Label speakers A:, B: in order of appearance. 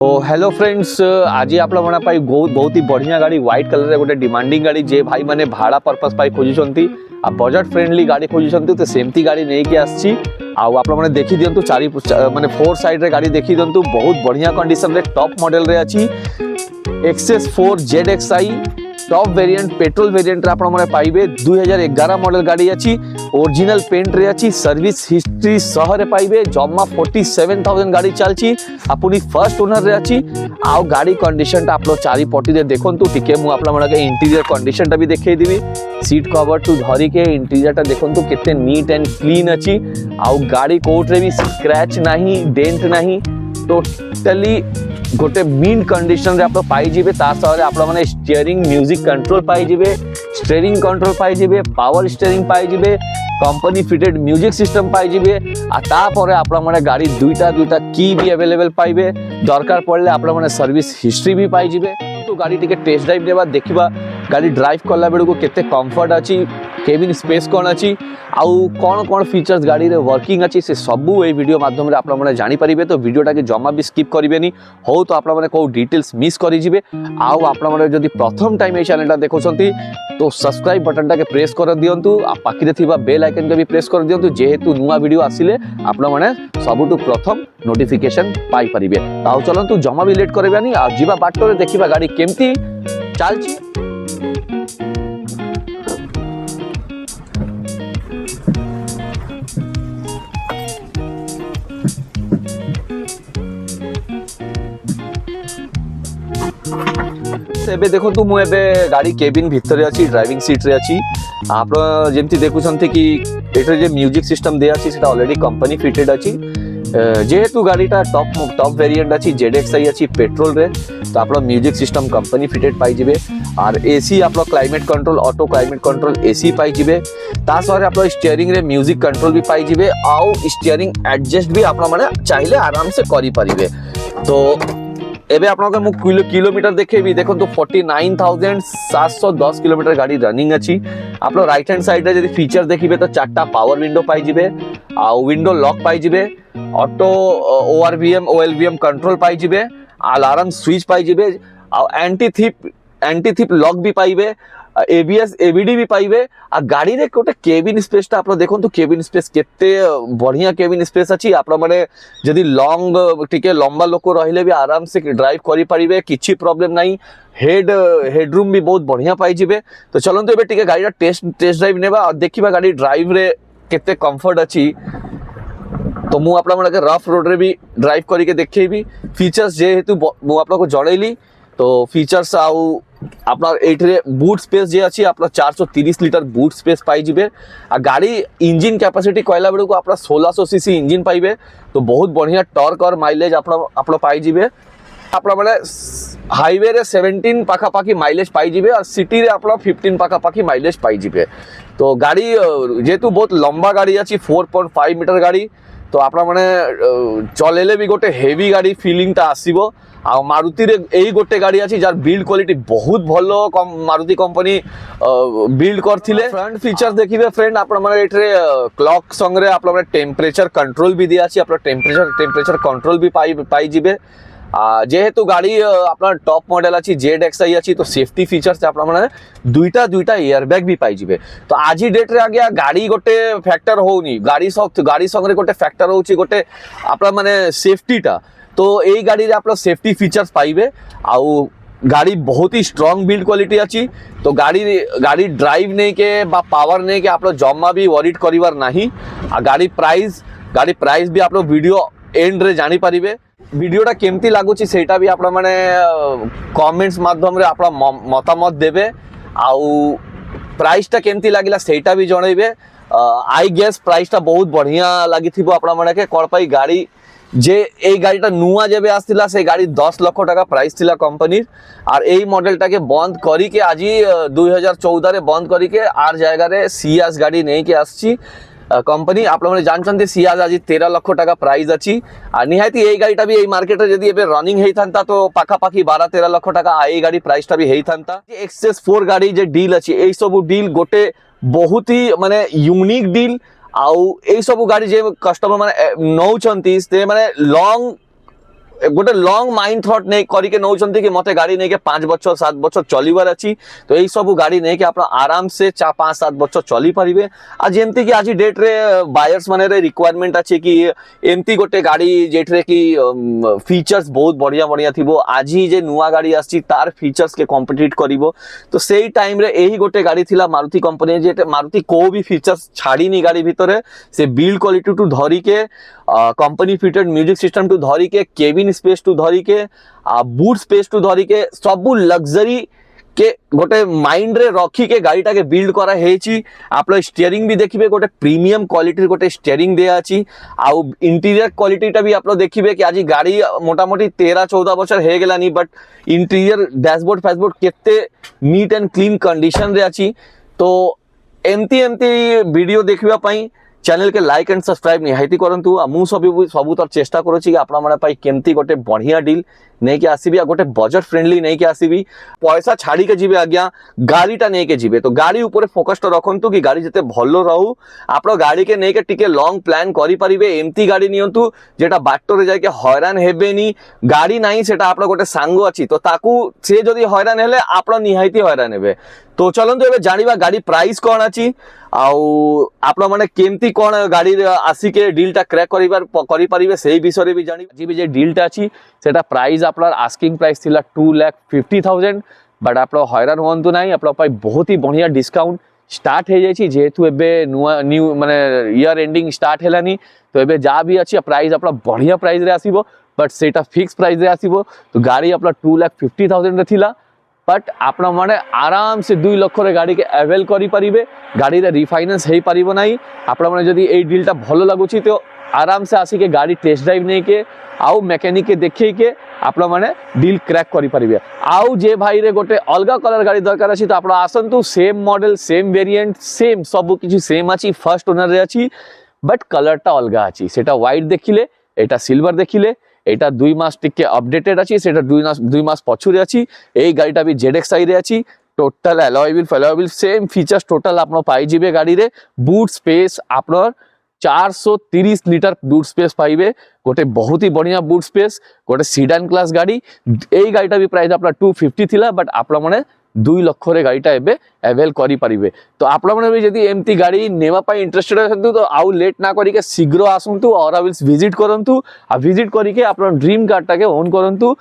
A: तो hello friends, आज आप बहुत ही बढ़िया गाड़ी व्हाइट कलर गोटे डिमांडिंग गाड़ी जे भाई माने भाड़ा पर्पस पाई खोजुचंती आ बजट फ्रेंडली गाड़ी खोजुचंती तो सेमती गाड़ी नहीं कि आछि आप माने देखि दियंतु चारि माने फोर साइड रे गाड़ी देखि दियंतु बहुत बढ़िया कंडीशन रे टॉप मॉडल रे अछि XS4 ZXi top variant petrol variant रे आपण माने पाइबे 2011 मॉडल गाड़ी अछि ओरिजिनल पेंट रे अछि सर्विस हिस्ट्री शहर पाइबे जम्मा 47,000 गाड़ी चलछि आपुनी फर्स्ट ओनर रे अछि आउ गाड़ी कंडीशन ता आपलो चारि पटी रे देखंतु टिके मु आपला माने इंटीरियर कंडीशन ता भी देखै दिबी सीट कवर टू धरी के इंटीरियर ता देखंतु केते नीट एंड क्लीन अछि आउ गाड़ी कोट रे भी स्क्रैच नाही डेंट नाही टोटली गोटे मीन कंडीशन रे आप पाई जिबे ता सरे आप माने स्टीयरिंग म्यूजिक कंट्रोल पाई जिबे स्टीयरिंग कंट्रोल पाई जिबे पावर स्टीयरिंग पाई जिबे कंपनी फिटेड म्यूजिक सिस्टम पाई जिबे आ ता परे आप माने गाड़ी दुईटा की भी अवेलेबल पाइबे दरकार पड़ले आप माने सर्विस हिस्ट्री भी पाई जिबे तो गाड़ी टिके टेस्ट ड्राइव देबा देखिबा गाड़ी ड्राइव करला बेडू को केते कंफर्ट अछि केबिन स्पेस कोन अछि आउ कौन फीचर्स गाड़ी रे वर्किंग अच्छी से सबू ए वीडियो माध्यम रे आप माने जानि परिबे तो वीडियोटा के जमा भी स्किप करिवेनी हो तो आप माने को डिटेल्स मिस करि जिवे आउ आप माने जदी प्रथम टाइम ए चैनल टा देखोसंती तो सब्सक्राइब बटन टा के प्रेस कर दियंतु आ पाखि रे थिबा बेल आइकन के भी प्रेस कर दियंतु जेहेतु नुवा वीडियो आसिले आप माने सबुटु प्रथम नोटिफिकेशन पाई परिबे ताउ चलंतु जमा भी लेट करबेनी आ जीवा बाटो रे देखिबा गाड़ी केमती चालची एबे देखो तू मु एबे गाड़ी केबिन भितर अछि ड्राइविंग सीट रे अछि आप जेमति देखुछंती कि एटर जे म्यूजिक सिस्टम दे अछि सेटा ऑलरेडी कंपनी फिटेड अछि जेहेतु गाड़ीटा टॉप वेरिएंट अछि ZXi अछि पेट्रोल रे तो आप म्यूजिक सिस्टम कंपनी फिटेड पाई जिबे और एसी आप climate control auto climate control AC पाई जिबे ता सरे आप स्टीयरिंग रे म्यूजिक कंट्रोल भी पाई जिबे आउ स्टीयरिंग एडजस्ट भी आप माने चाहिले आराम से करि परिबे तो एबे आपन मु किलोमीटर देखेबी देखो तो 49,710 किलोमीटर गाड़ी रनिंग अछि आप राइट हैंड साइड रे यदि फीचर देखिबे तो चारटा पावर विंडो पाई जिबे आ विंडो लॉक पाई जिबे ऑटो ORVM OLVM कंट्रोल पाई जिबे अलार्म स्विच पाई जिबे आ एंटी थिप लॉक भी पाइबे ABS ABD भी पाइबे आ गाड़ी रे कोटे केबिन स्पेस ता आप देखो तो केबिन स्पेस केते बढ़िया केबिन स्पेस अछि आप माने जदी लॉन्ग टिके लंबा लोक रहिले भी आराम से ड्राइव करि परिबे किछि प्रॉब्लम नाही हेडरूम भी बहुत बढ़िया पाई जिबे तो चलंतु एबे टिके गाड़ी टेस्ट ड्राइव नेबा और देखिबा गाड़ी ड्राइव रे केते कंफर्ट अछि तो मु आपला माने रफ रोड रे भी ड्राइव करि के देखैबी फीचर्स जे हेतु मु आपला को जणैली तो फीचर्स आउ अपना एठरे बूट स्पेस जे अछि अपना 430 लीटर बूट स्पेस पाई जिबे आ गाड़ी इंजन कैपेसिटी कहला बेडू को अपना 1600 सीसी इंजन पाइबे तो बहुत बढ़िया टॉर्क और माइलेज अपना पाई जिबे अपना माने हाईवे रे 17 पाखा पाखी माइलेज पाई जिबे और सिटी रे अपना 15 पाखा पाखी माइलेज पाई जिबे तो गाड़ी जेतु बहुत लंबा गाड़ी अछि 4.5 मीटर गाड़ी तो अपना माने चलेले भी गोटे हेवी गाड़ी फीलिंग ता आसीबो आ मारुति रे एई गोटे गाड़ी अछि जार बिल्ड क्वालिटी बहुत भलो मारुति कंपनी बिल्ड करथिले फ्रंट फीचर देखिबे फ्रेंड आपण माने एठरे क्लॉक संग रे आपण माने टेम्परेचर कंट्रोल भी दिया अछि आपण टेम्परेचर कंट्रोल भी पाई जिबे जेहेतु गाड़ी अपना टॉप मॉडल अछि ZXi अछि तो सेफ्टी फीचर्स आपण माने दुईटा एयर बैग भी पाई जिबे तो आज ही डेट रे आ गया गाड़ी गोटे फैक्टर होउनी गाड़ी संग रे गोटे फैक्टर होउची गोटे आपण माने सेफ्टी टा तो यही गाड़ी रे आप सेफ्टी फीचर्स पाइबे आउ गाड़ी बहुत ही स्ट्रांग बिल्ड क्वालिटी अच्छी तो गाड़ी ड्राइव नहीं के बा पावर नहीं के आप जमा भी वरीड करिवार नहीं आ गाड़ी प्राइस भी आप वीडियो एंड रे जानी परिबे वीडियोटा केमती लागुची सेटा भी आप माने कमेंट्स माध्यम रे आप मतामत देबे आउ प्राइसटा केमती लागिला सेटा भी जणैबे आई गेस प्राइसटा बहुत बढ़िया लागिथिबो आप माने के कोन पई गाड़ी जे ए गाड़ीटा नुआ जेबे आस्तिला से गाड़ी 10 लाख टाका प्राइस थिला कंपनी और एई मॉडलटा के बंद करी के आज 2014 रे बंद करी के आर जायगा रे सियास गाड़ी नहीं के आछि कंपनी आप लोग जानते सियाज आज 13 लाख टाका प्राइस अच्छी निहाती यही गाड़ीटा भी मार्केट जब एबे रनिंग होता तो पाखापाखि 12-13 लाख टाका यही गाड़ी प्राइसटा भी होता XS4 गाड़ी जे डील अच्छी यही सब डील गोटे बहुत ही माने यूनिक डील आउ ए सब गाड़ी जे कस्टमर माने नौचंती से माने लॉन्ग गोटे लॉन्ग माइंड थॉट नहीं करके नौचंती कि मते गाड़ी नहीं के 5 बच्चर 7 बच्चर चलीबार अछि तो एई सब गाड़ी नहीं के आपण आराम से 5-7 बच्चर चली परिबे आ जेमती कि आज डेट रे बायर्स माने रे रिक्वायरमेंट अछि कि एमती गोटे गाड़ी जेठरे कि फीचर्स बहुत बढ़िया बढ़िया थिबो आज ही जे नुवा गाड़ी आछि तार फीचर्स के कॉम्पिटिट करिवो तो सेही टाइम रे एही गोटे गाड़ी थिला मारुति कंपनी जे मारुति को भी फीचर्स छाड़ीनी गाड़ी भितरे से बिल्ड क्वालिटी टू धरी के कंपनी फिटेड म्यूजिक सिस्टम टू धरी के केबिन स्पेस टू धरी के बूट स्पेस टू धरी के सबु लग्जरी के गोटे माइंड रे रखी के गाड़ीटा के बिल्ड करा हेची आप स्टीयरिंग भी देखिबे गोटे प्रीमियम क्वालिटी गोटे स्टीयरिंग दिया अछि आउ इंटीरियर क्वालिटी टा भी आप देखिबे कि आज गाड़ी मोटा मोटी 13-14 बछर हे गेलानी बट इंटीरियर डैशबोर्ड फैशबोर्ड केते नीट एंड क्लीन कंडीशन रे अछि तो एमती एमती वीडियो देखिबा पई चैनल के लाइक एंड सब्सक्राइब निहायती करंतु मु सबुतर चेष्टा करूची आपण माने पाई केमती गोटे बढ़िया डील नहीं के आसीबी आ गोटे बजट फ्रेंडली नहीं के आसीबी पैसा छाड़ी के जीवे आज्ञा गाड़ीटा नहीं के जीवे तो गाड़ी ऊपर फोकस तो रखंतु कि गाड़ी जते भलो रहू आपण गाड़ी के नहीं के टिके लॉन्ग प्लान करि परिबे एमती गाड़ी नियंतु जेटा बाटो रे जाय के हैरान हेबेनी गाड़ी नाही सेटा आपण गोटे सांगो अछि तो ताकू से जदी हैरान हेले आपण निहायती हैरान हेबे तो चलंतु एबे जानिबा गाड़ी प्राइस कोन अछि आउ आपण माने केमती कोन गाड़ी आसी के डील टा क्रैक करि परिबे सेही विषय रे भी जानि जी भी जे डील टा अछि सेटा प्राइस आपलार आस्किंग प्राइस थिला 2,50,000 बट आप हैरान होंतु नाही आप बहुत ही बढ़िया डिस्काउंट स्टार्ट हो जाइए जेहेतु एबे न्यू माने ईयर एंडिंग स्टार्ट हेलानी तो एबे जा भी अच्छी प्राइस आप बढ़िया प्राइस रे आसीबो बट सेटा फिक्स प्राइस रे आसीबो तो गाड़ी आप 2,50,000 रे थिला बट आपण माने आराम से 2 लाख रे गाड़ी के अवेल करि परिबे गाड़ी रे रिफाइनेंस हेई परिबो नाही आपण माने जदी एई डील टा भलो लागुची तो आराम से आसी के गाड़ी टेस्ट ड्राइव नहीं के आउ मैकेनिक के देखै के आपण माने डील क्रैक करि परिबे आउ जे भाई रे गोटे अलगा कलर गाड़ी दरकार अछि तो आपण आसंतु same model same variant same सब किछि सेम अछि फर्स्ट ओनर रे अछि बट कलर टा अलगा अछि सेटा व्हाइट देखिले एटा सिल्वर देखिले एटा 2 मास टिके अपडेटेड अछि सेटा 2 मास पछुरे अछि एई गाड़ीटा भी ZXi रे अछि total alloy wheel same features total आपण पाई जिबे गाड़ी रे बूट स्पेस आपण 430 लिटर बूट स्पेस पाइबे गोटे बहुत ही बढ़िया बूट स्पेस गोटे सीडान क्लास गाड़ी एई गाड़ीटा भी प्राइस आपला 250 थिला बट आपण माने 2 लाख रे गाड़ीटा एबे अवेल करि परिबे तो आपण माने भी जदी एमती गाड़ी नेवा पई इंटरेस्टेड अछंतु तो आउ लेट ना करी के शीघ्र आसंतु और विजिट करंतु आ विजिट करी के आपण ड्रीम कार टा के ओन करंतु।